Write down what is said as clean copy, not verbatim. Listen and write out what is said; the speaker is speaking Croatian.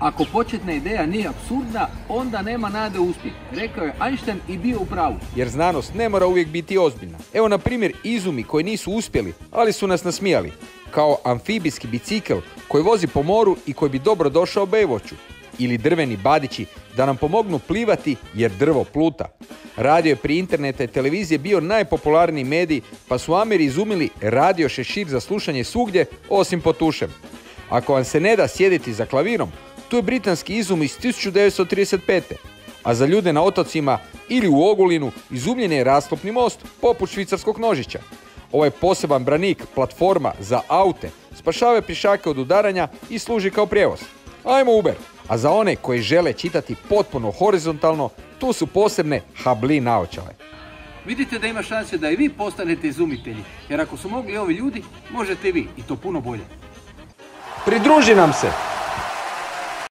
Ako početna ideja nije apsurdna, onda nema nade u uspjeh, rekao je Einstein i bio u pravu. Jer znanost ne mora uvijek biti ozbiljna. Evo na primjer izumi koji nisu uspjeli, ali su nas nasmijali. Kao amfibijski bicikl koji vozi po moru i koji bi dobro došao Baywatchu. Ili drveni badići da nam pomognu plivati jer drvo pluta. Radio je prije interneta i televizije bio najpopularniji medij, pa su Ameri izumili radio šešir za slušanje svugdje osim pod tušem. Ako vam se ne da sjediti za klavirom, tu je britanski izum iz 1935. A za ljude na otocima ili u Ogulinu izumljen je rasklopni most poput švicarskog nožića. Ovaj poseban branik, platforma za aute, spašava pješake od udaranja i služi kao prijevoz. Ajmo Uber! A za one koji žele čitati potpuno horizontalno, tu su posebne Habli naočale. Vidite da ima šanse da i vi postanete izumitelji, jer ako su mogli ovi ljudi, možete i vi, i to puno bolje. Pridruži nam se!